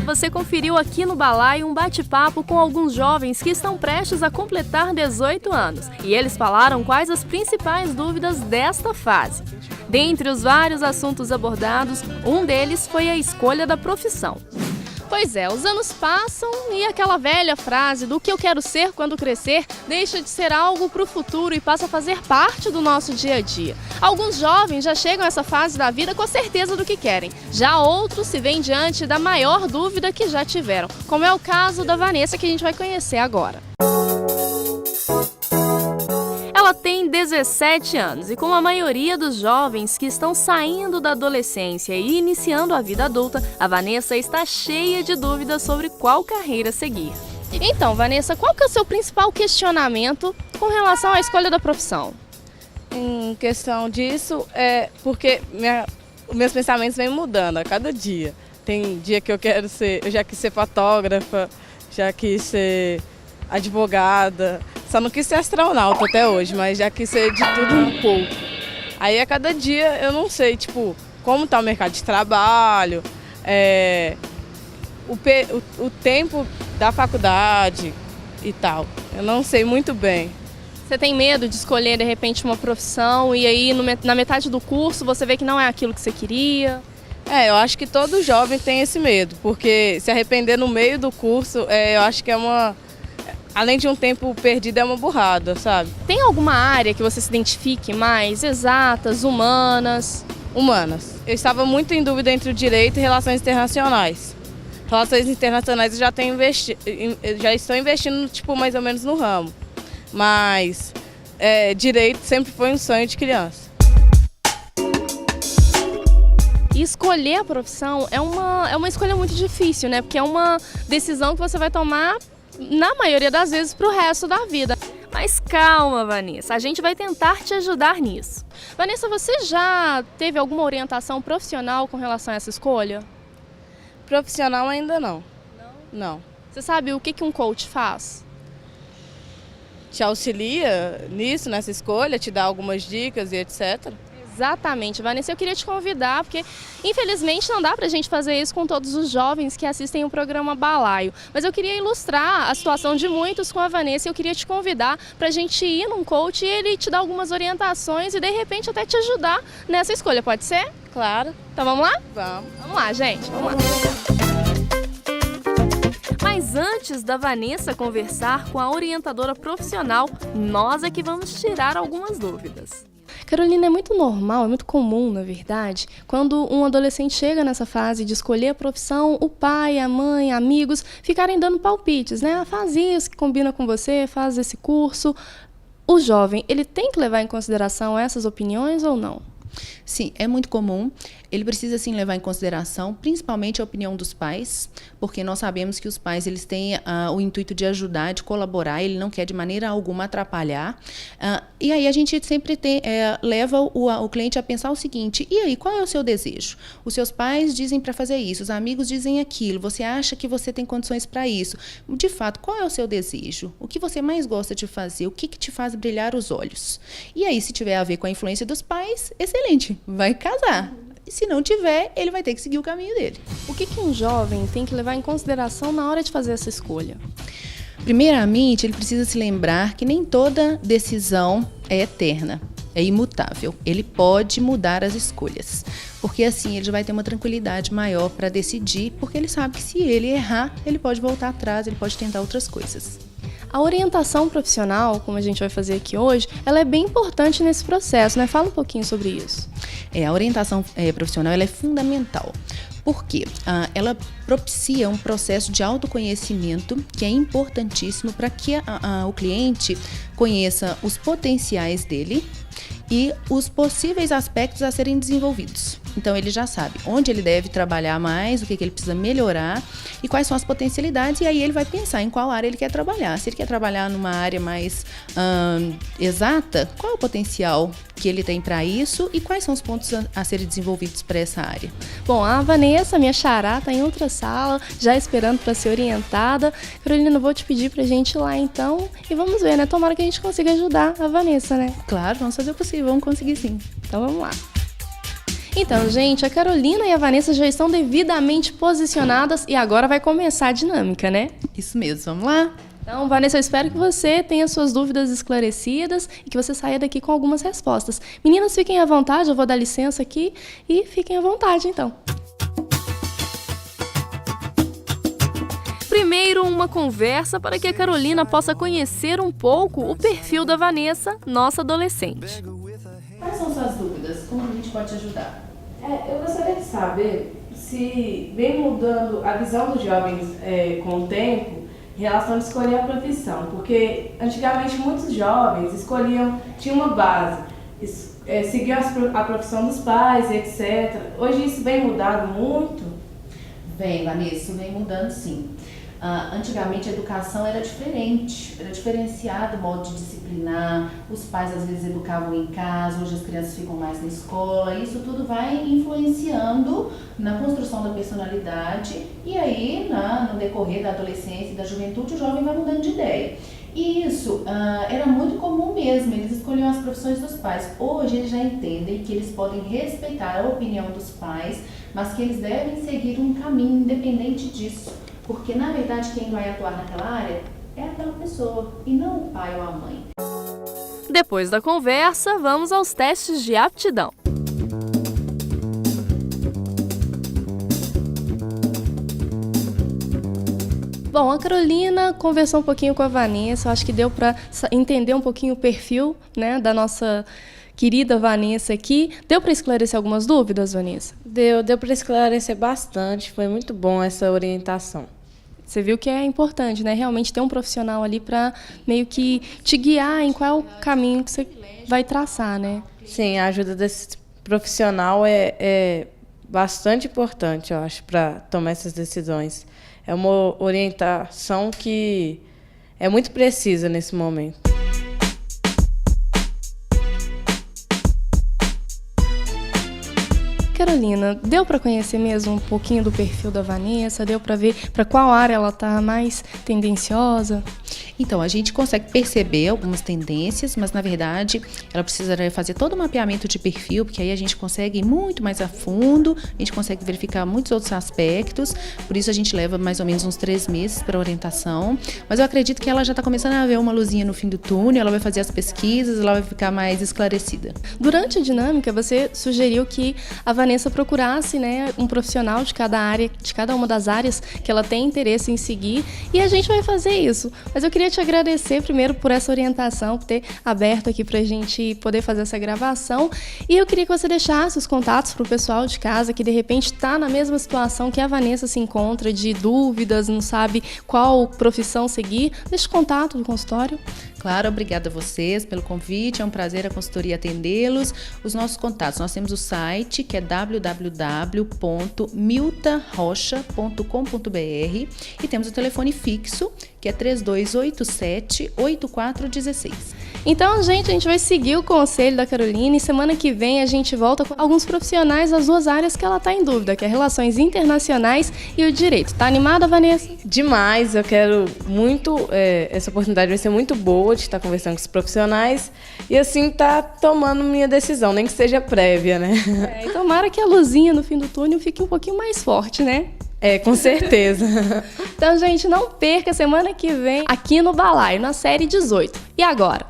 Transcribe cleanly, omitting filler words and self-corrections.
Você conferiu aqui no Balaio um bate-papo com alguns jovens que estão prestes a completar 18 anos. E eles falaram quais as principais dúvidas desta fase. Dentre os vários assuntos abordados, um deles foi a escolha da profissão. Pois é, os anos passam e aquela velha frase do que eu quero ser quando crescer deixa de ser algo para o futuro e passa a fazer parte do nosso dia a dia. Alguns jovens já chegam a essa fase da vida com a certeza do que querem, já outros se veem diante da maior dúvida que já tiveram, como é o caso da Vanessa, que a gente vai conhecer agora. Ela tem 17 anos e, como a maioria dos jovens que estão saindo da adolescência e iniciando a vida adulta, a Vanessa está cheia de dúvidas sobre qual carreira seguir. Então, Vanessa, qual que é o seu principal questionamento com relação à escolha da profissão? Em questão disso, é porque meus pensamentos vêm mudando a cada dia. Tem dia que eu já quis ser fotógrafa, já quis ser advogada. Só não quis ser astronauta até hoje, mas já quis ser de tudo um pouco. Aí a cada dia eu não sei, como está o mercado de trabalho, o tempo da faculdade e tal. Eu não sei muito bem. Você tem medo de escolher, de repente, uma profissão e aí na metade do curso você vê que não é aquilo que você queria? Eu acho que todo jovem tem esse medo, porque se arrepender no meio do curso, eu acho que além de um tempo perdido, é uma burrada, sabe? Tem alguma área que você se identifique mais? Exatas, humanas? Humanas. Eu estava muito em dúvida entre o direito e relações internacionais. Relações internacionais eu já estou investindo mais ou menos no ramo. Mas direito sempre foi um sonho de criança. E escolher a profissão é uma escolha muito difícil, né? Porque é uma decisão que você vai tomar, na maioria das vezes, para o resto da vida. Mas calma, Vanessa, a gente vai tentar te ajudar nisso. Vanessa, você já teve alguma orientação profissional com relação a essa escolha? Profissional ainda não. Não? Você sabe o que um coach faz? Te auxilia nisso, nessa escolha, te dá algumas dicas e etc. Exatamente, Vanessa, eu queria te convidar, porque infelizmente não dá pra gente fazer isso com todos os jovens que assistem o programa Balaio, mas eu queria ilustrar a situação de muitos com a Vanessa e eu queria te convidar pra gente ir num coach e ele te dar algumas orientações e de repente até te ajudar nessa escolha, pode ser? Claro. Então vamos lá? Vamos. Vamos lá, gente, vamos lá. Mas antes da Vanessa conversar com a orientadora profissional, nós é que vamos tirar algumas dúvidas. Carolina, é muito normal, é muito comum, na verdade, quando um adolescente chega nessa fase de escolher a profissão, o pai, a mãe, amigos ficarem dando palpites, né? Faz isso que combina com você, faz esse curso. O jovem, ele tem que levar em consideração essas opiniões ou não? Sim, é muito comum. Ele precisa sim levar em consideração, principalmente a opinião dos pais, porque nós sabemos que os pais eles têm o intuito de ajudar, de colaborar, ele não quer de maneira alguma atrapalhar. E aí a gente sempre leva o cliente a pensar o seguinte: e aí, qual é o seu desejo? Os seus pais dizem para fazer isso, os amigos dizem aquilo, você acha que você tem condições para isso. De fato, qual é o seu desejo? O que você mais gosta de fazer? O que te faz brilhar os olhos? E aí, se tiver a ver com a influência dos pais, excelente, vai casar. E se não tiver, ele vai ter que seguir o caminho dele. O que um jovem tem que levar em consideração na hora de fazer essa escolha? Primeiramente, ele precisa se lembrar que nem toda decisão é eterna, é imutável. Ele pode mudar as escolhas, porque assim ele já vai ter uma tranquilidade maior para decidir, porque ele sabe que se ele errar, ele pode voltar atrás, ele pode tentar outras coisas. A orientação profissional, como a gente vai fazer aqui hoje, ela é bem importante nesse processo, né? Fala um pouquinho sobre isso. A orientação profissional ela é fundamental. Por quê? Ela propicia um processo de autoconhecimento que é importantíssimo para que o cliente conheça os potenciais dele e os possíveis aspectos a serem desenvolvidos. Então ele já sabe onde ele deve trabalhar mais, o que ele precisa melhorar e quais são as potencialidades, e aí ele vai pensar em qual área ele quer trabalhar. Se ele quer trabalhar numa área mais exata, qual é o potencial que ele tem para isso e quais são os pontos a serem desenvolvidos para essa área. Bom, a Vanessa, minha xará, está em outra sala, já esperando para ser orientada. Carolina, vou te pedir para a gente ir lá então e vamos ver, né? Tomara que a gente consiga ajudar a Vanessa, né? Claro, vamos fazer o possível, vamos conseguir sim. Então vamos lá. Então, gente, a Carolina e a Vanessa já estão devidamente posicionadas e agora vai começar a dinâmica, né? Isso mesmo, vamos lá? Então, Vanessa, eu espero que você tenha suas dúvidas esclarecidas e que você saia daqui com algumas respostas. Meninas, fiquem à vontade, eu vou dar licença aqui e fiquem à vontade, então. Primeiro, uma conversa para que a Carolina possa conhecer um pouco o perfil da Vanessa, nossa adolescente. Quais são suas dúvidas? Como a gente pode te ajudar? Eu gostaria de saber se vem mudando a visão dos jovens com o tempo em relação a escolher a profissão, porque antigamente muitos jovens tinham uma base, seguiam a profissão dos pais, etc. Hoje isso vem mudando muito? Vem, Vanessa, isso vem mudando sim. Antigamente a educação era diferente, era diferenciado o modo de disciplinar, os pais às vezes educavam em casa, hoje as crianças ficam mais na escola, isso tudo vai influenciando na construção da personalidade e aí no decorrer da adolescência e da juventude o jovem vai mudando de ideia. E isso era muito comum mesmo, eles escolhiam as profissões dos pais. Hoje eles já entendem que eles podem respeitar a opinião dos pais, mas que eles devem seguir um caminho independente disso. Porque, na verdade, quem vai atuar naquela área é aquela pessoa e não o pai ou a mãe. Depois da conversa, vamos aos testes de aptidão. Bom, a Carolina conversou um pouquinho com a Vanessa, eu acho que deu para entender um pouquinho o perfil, né, da nossa querida Vanessa aqui. Deu para esclarecer algumas dúvidas, Vanessa? Deu para esclarecer bastante, foi muito bom essa orientação. Você viu que é importante, né? Realmente ter um profissional ali para meio que te guiar em qual é o caminho que você vai traçar, né? Sim, a ajuda desse profissional é bastante importante, eu acho, para tomar essas decisões. É uma orientação que é muito precisa nesse momento. Carolina, deu para conhecer mesmo um pouquinho do perfil da Vanessa? Deu para ver para qual área ela está mais tendenciosa? Então, a gente consegue perceber algumas tendências, mas, na verdade, ela precisaria fazer todo o mapeamento de perfil, porque aí a gente consegue ir muito mais a fundo, a gente consegue verificar muitos outros aspectos, por isso a gente leva mais ou menos uns 3 meses para orientação, mas eu acredito que ela já está começando a ver uma luzinha no fim do túnel, ela vai fazer as pesquisas, ela vai ficar mais esclarecida. Durante a dinâmica, você sugeriu que a Vanessa procurasse, né, um profissional de cada área, de cada uma das áreas que ela tem interesse em seguir, e a gente vai fazer isso. Mas eu queria te agradecer primeiro por essa orientação, por ter aberto aqui pra gente poder fazer essa gravação. E eu queria que você deixasse os contatos pro pessoal de casa que de repente está na mesma situação que a Vanessa se encontra, de dúvidas, não sabe qual profissão seguir. Deixa o contato do consultório. Claro, obrigada a vocês pelo convite, é um prazer a consultoria atendê-los. Os nossos contatos, nós temos o site que é www.miltarocha.com.br e temos o telefone fixo que é 3287-8416. Então, gente, a gente vai seguir o conselho da Carolina e semana que vem a gente volta com alguns profissionais das 2 áreas que ela está em dúvida, que é Relações Internacionais e o Direito. Tá animada, Vanessa? Demais, eu quero muito, essa oportunidade vai ser muito boa de estar conversando com os profissionais e assim tá tomando minha decisão, nem que seja prévia, né? E tomara que a luzinha no fim do túnel fique um pouquinho mais forte, né? Com certeza. Então, gente, não perca semana que vem aqui no Balaio, na série 18. E agora?